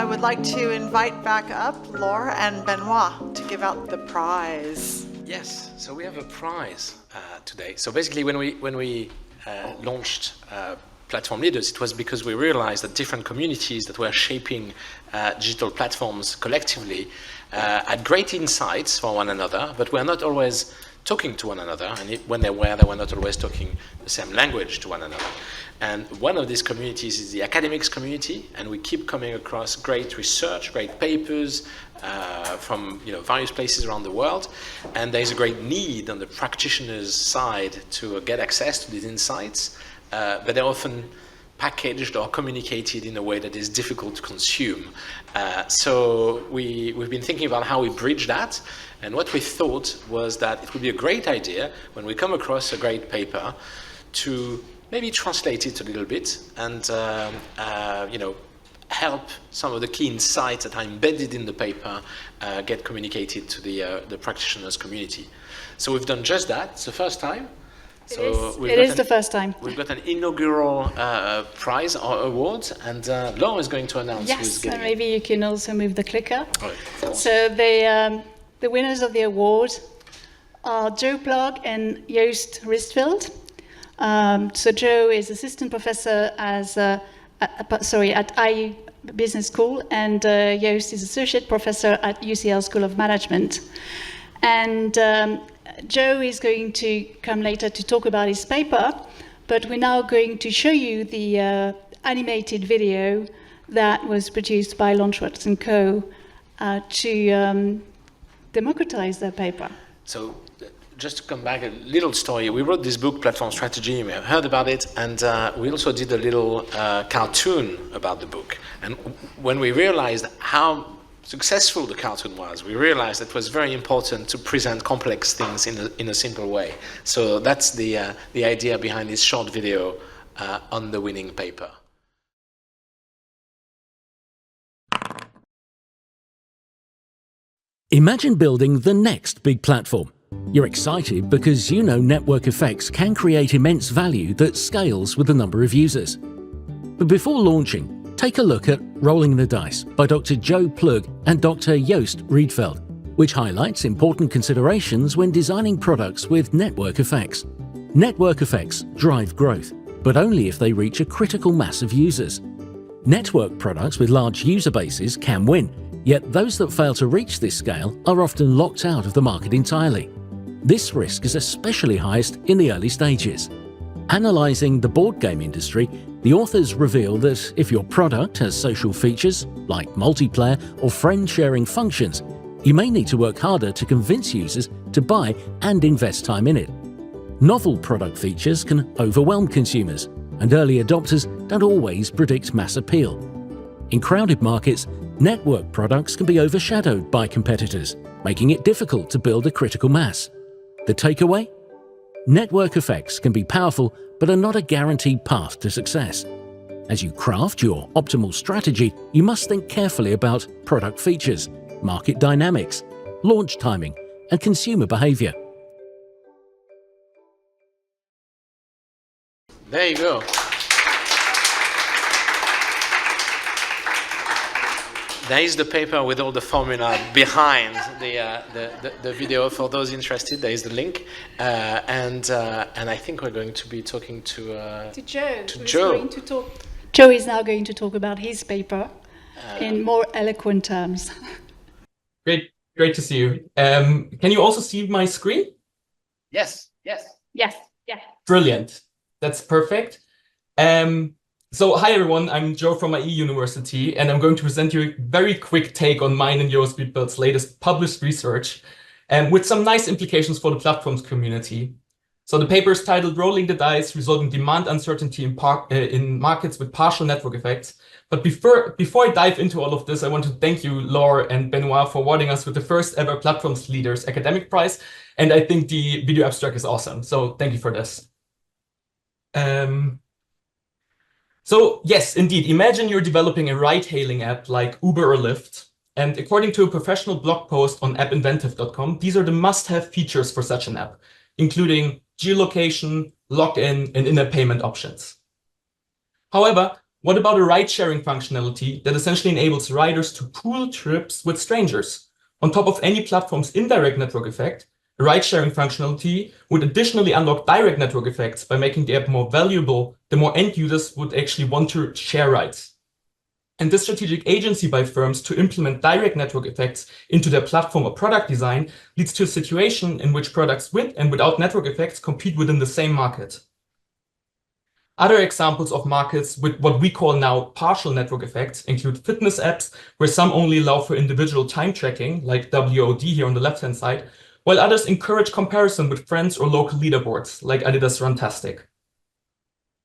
would like to invite back up Laure and Benoit to give out the prize. Yes, so we have a prize today. So basically when we launched Platform Leaders, it was because we realized that different communities that were shaping digital platforms collectively had great insights for one another, but were not always talking to one another, and when they were not always talking the same language to one another. And one of these communities is the academics community, and we keep coming across great research, great papers from various places around the world, and there's a great need on the practitioners' side to get access to these insights, but they're often packaged or communicated in a way that is difficult to consume. So we've been thinking about how we bridge that, and what we thought was that it would be a great idea when we come across a great paper to maybe translate it a little bit and help some of the key insights that are embedded in the paper get communicated to the practitioners community. So we've done just that. It's the first time. So it is the first time. We've got an inaugural prize or award, and Laure is going to announce who's getting it. Yes, maybe you can also move the clicker. Oh, so the winners of the award are Joe Ploog and Joost Rietveld. So Joe is assistant professor at IE Business School, and Joost is associate professor at UCL School of Management. And Joe is going to come later to talk about his paper, but we're now going to show you the animated video that was produced by Launchworks & Co. To democratize their paper. So just to come back, a little story. We wrote this book, Platform Strategy, you may have heard about it, and we also did a little cartoon about the book. And when we realized how successful the cartoon was, we realized it was very important to present complex things in a simple way. So that's the idea behind this short video on the winning paper. Imagine building the next big platform. You're excited because you know network effects can create immense value that scales with the number of users. But before launching, take a look at Rolling the Dice by Dr. Joe Ploog and Dr. Joost Rietveld, which highlights important considerations when designing products with network effects. Network effects drive growth, but only if they reach a critical mass of users. Network products with large user bases can win, yet those that fail to reach this scale are often locked out of the market entirely. This risk is especially highest in the early stages. Analyzing the board game industry, the authors reveal that if your product has social features, like multiplayer or friend-sharing functions, you may need to work harder to convince users to buy and invest time in it. Novel product features can overwhelm consumers, and early adopters don't always predict mass appeal. In crowded markets, network products can be overshadowed by competitors, making it difficult to build a critical mass. The takeaway? Network effects can be powerful, but are not a guaranteed path to success. As you craft your optimal strategy, you must think carefully about product features, market dynamics, launch timing, and consumer behavior. There you go. There is the paper with all the formula behind the video for those interested. There is the link, and I think we're going to be talking to Joe. Joe. Joe is now going to talk about his paper in more eloquent terms. Great to see you. Can you also see my screen? Yes. Yeah. Brilliant. That's perfect. So hi everyone, I'm Joe from IE University, and I'm going to present you a very quick take on mine and Joost Rietveld's latest published research, with some nice implications for the platforms community. So the paper is titled Rolling the Dice, Resolving Demand Uncertainty in Markets with Partial Network Effects. But before I dive into all of this, I want to thank you, Laure and Benoit, for awarding us with the first ever Platforms Leaders Academic Prize. And I think the video abstract is awesome. So thank you for this. So yes, indeed, imagine you're developing a ride-hailing app like Uber or Lyft. And according to a professional blog post on appinventive.com, these are the must-have features for such an app, including geolocation, login, and in-app payment options. However, What about a ride-sharing functionality that essentially enables riders to pool trips with strangers? On top of any platform's indirect network effect, a ride-sharing functionality would additionally unlock direct network effects by making the app more valuable the more end users would actually want to share rides. And this strategic agency by firms to implement direct network effects into their platform or product design leads to a situation in which products with and without network effects compete within the same market. Other examples of markets with what we call now partial network effects include fitness apps, where some only allow for individual time tracking, like WOD here on the left-hand side, while others encourage comparison with friends or local leaderboards, like Adidas Runtastic.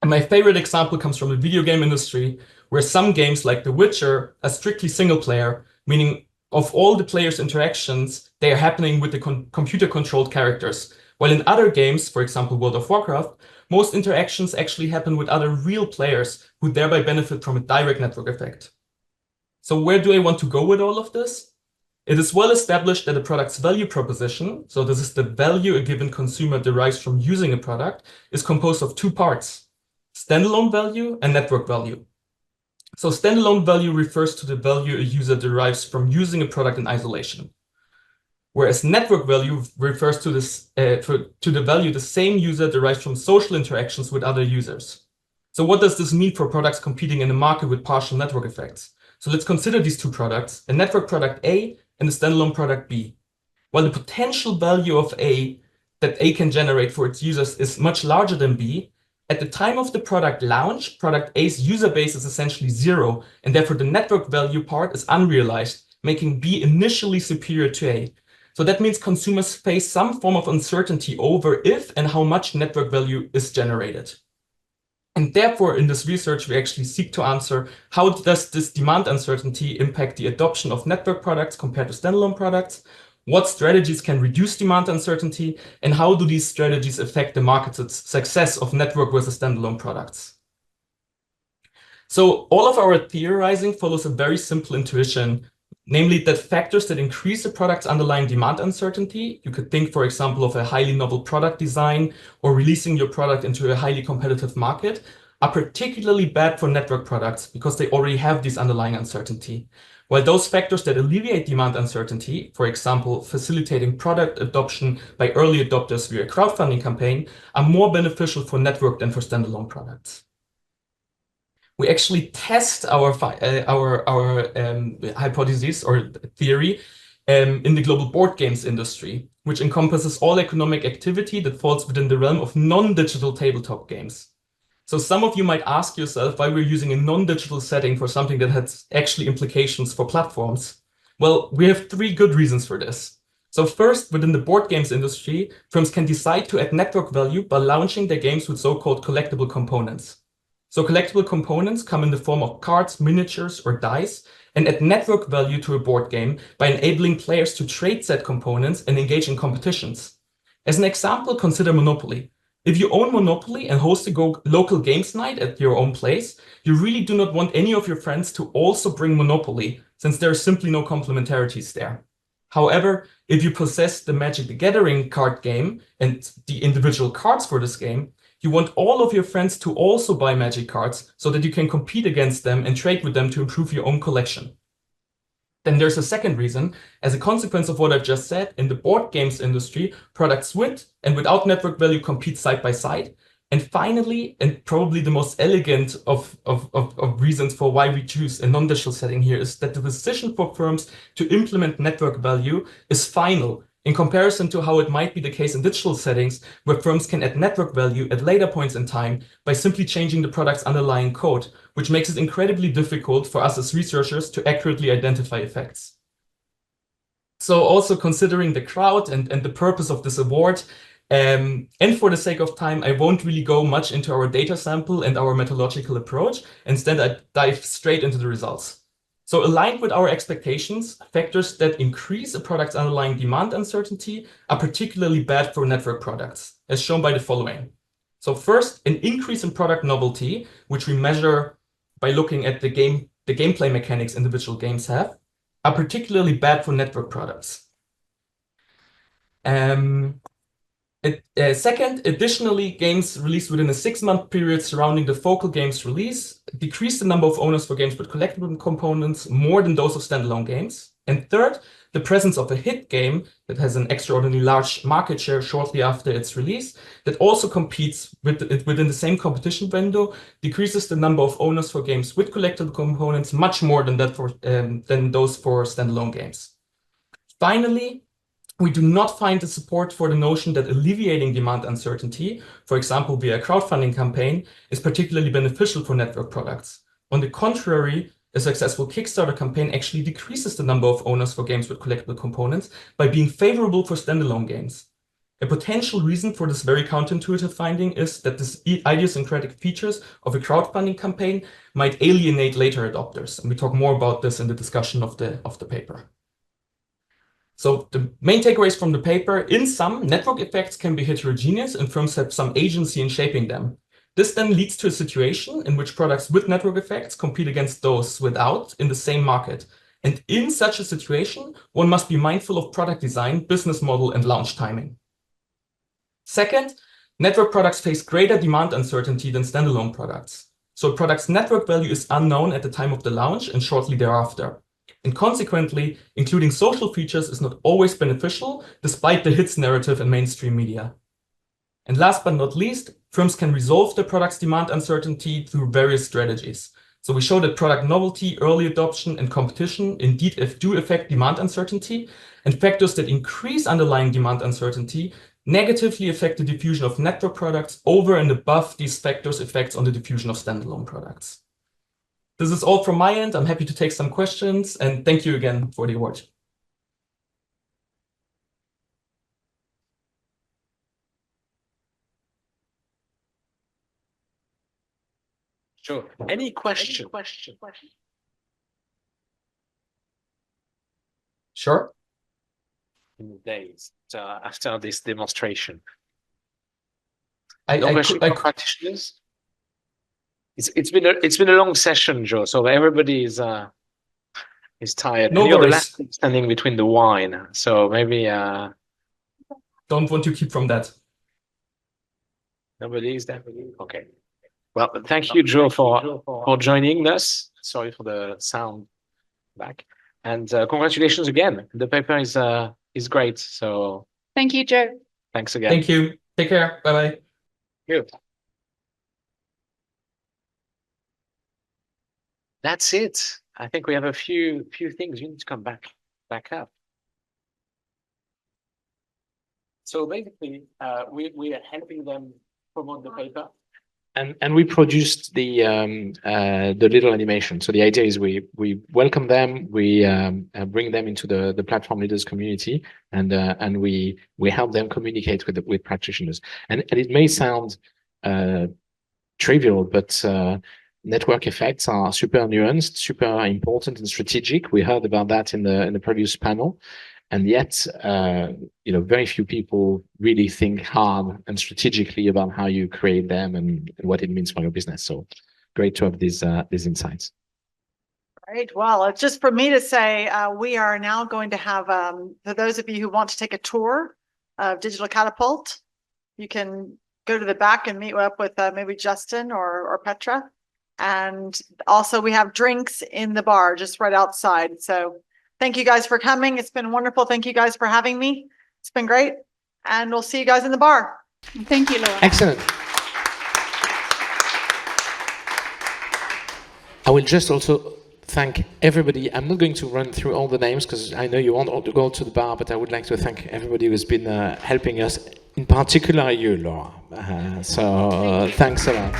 And my favorite example comes from the video game industry, where some games like The Witcher are strictly single player, meaning of all the players' interactions, they are happening with the computer-controlled characters, while in other games, for example World of Warcraft, most interactions actually happen with other real players who thereby benefit from a direct network effect. So where do I want to go with all of this? It is well established that a product's value proposition, so this is the value a given consumer derives from using a product, is composed of two parts: standalone value and network value. So standalone value refers to the value a user derives from using a product in isolation, whereas network value refers to the value the same user derives from social interactions with other users. So what does this mean for products competing in a market with partial network effects? So let's consider these two products, a network product A and a standalone product B. While the potential value of A that A can generate for its users is much larger than B, at the time of the product launch, product A's user base is essentially zero, and therefore the network value part is unrealized, making B initially superior to A. So that means consumers face some form of uncertainty over if and how much network value is generated. And therefore, in this research, we actually seek to answer how does this demand uncertainty impact the adoption of network products compared to standalone products? What strategies can reduce demand uncertainty? And how do these strategies affect the market's success of network versus standalone products? So all of our theorizing follows a very simple intuition, namely that factors that increase a product's underlying demand uncertainty, you could think, for example, of a highly novel product design or releasing your product into a highly competitive market, are particularly bad for network products because they already have this underlying uncertainty. While those factors that alleviate demand uncertainty, for example, facilitating product adoption by early adopters via a crowdfunding campaign, are more beneficial for network than for standalone products. We actually test our hypothesis or theory in the global board games industry, which encompasses all economic activity that falls within the realm of non-digital tabletop games. So some of you might ask yourself why we're using a non-digital setting for something that has actually implications for platforms. Well, we have three good reasons for this. So first, within the board games industry, firms can decide to add network value by launching their games with so-called collectible components. So collectible components come in the form of cards, miniatures, or dice, and add network value to a board game by enabling players to trade said components and engage in competitions. As an example, consider Monopoly. If you own Monopoly and host a local games night at your own place, you really do not want any of your friends to also bring Monopoly, since there are simply no complementarities there. However, if you possess the Magic the Gathering card game and the individual cards for this game, you want all of your friends to also buy Magic cards so that you can compete against them and trade with them to improve your own collection. Then there's a second reason. As a consequence of what I've just said, in the board games industry, products with and without network value compete side by side. And finally, and probably the most elegant of reasons for why we choose a non-digital setting here, is that the decision for firms to implement network value is final, in comparison to how it might be the case in digital settings, where firms can add network value at later points in time by simply changing the product's underlying code, which makes it incredibly difficult for us as researchers to accurately identify effects. So also considering the crowd and the purpose of this award, and for the sake of time, I won't really go much into our data sample and our methodological approach. Instead, I dive straight into the results. So aligned with our expectations, factors that increase a product's underlying demand uncertainty are particularly bad for network products, as shown by the following. So first, an increase in product novelty, which we measure by looking at the gameplay mechanics individual games have, are particularly bad for network products. Second, additionally, games released within a 6-month period surrounding the focal game's release decreased the number of owners for games with collectible components more than those of standalone games. And third, the presence of a hit game that has an extraordinarily large market share shortly after its release that also competes within the same competition window decreases the number of owners for games with collectible components much more than those for standalone games. Finally, we do not find the support for the notion that alleviating demand uncertainty, for example via a crowdfunding campaign, is particularly beneficial for network products. On the contrary, a successful Kickstarter campaign actually decreases the number of owners for games with collectible components by being favorable for standalone games. A potential reason for this very counterintuitive finding is that the idiosyncratic features of a crowdfunding campaign might alienate later adopters, and we talk more about this in the discussion of the paper. So the main takeaways from the paper: in sum, network effects can be heterogeneous and firms have some agency in shaping them. This then leads to a situation in which products with network effects compete against those without in the same market. And in such a situation, one must be mindful of product design, business model, and launch timing. Second, network products face greater demand uncertainty than standalone products. So a product's network value is unknown at the time of the launch and shortly thereafter. And consequently, including social features is not always beneficial, despite the hits narrative in mainstream media. And last but not least, firms can resolve their product's demand uncertainty through various strategies. So we show that product novelty, early adoption, and competition indeed do affect demand uncertainty, and factors that increase underlying demand uncertainty negatively affect the diffusion of network products over and above these factors' effects on the diffusion of standalone products. This is all from my end. I'm happy to take some questions, and thank you again for the award. Sure. Any question? Sure. In the days after this demonstration. I question could, for practitioners? It's been a long session, Joe. So everybody is tired. No and you're the worries. last standing between the wine. So maybe Don't want to keep from that. nobody is there. Okay. Well, thank you, Joe, for joining us. Sorry for the sound back. And congratulations again. The paper is great. So Thank you, Joe. thanks again. Thank you. Take care. Bye-bye. Good. That's it. I think we have a few things. You need to come back up. So basically, we are helping them promote the paper, and we produced the little animation. So the idea is we welcome them, we bring them into the platform leaders community, and we help them communicate with practitioners. And it may sound trivial, but network effects are super nuanced, super important and strategic. We heard about that in the previous panel, and yet, very few people really think hard and strategically about how you create them and what it means for your business. So, great to have these insights. Great. Well, it's just for me to say, we are now going to have, for those of you who want to take a tour of Digital Catapult, you can go to the back and meet up with maybe Justin or Petra. And also we have drinks in the bar just right outside. So thank you guys for coming. It's been wonderful. Thank you guys for having me. It's been great. And we'll see you guys in the bar. Thank you, Laura. Excellent. I will just also thank everybody. I'm not going to run through all the names because I know you want all to go to the bar, but I would like to thank everybody who's been helping us, in particular you, Laura. So thanks a lot.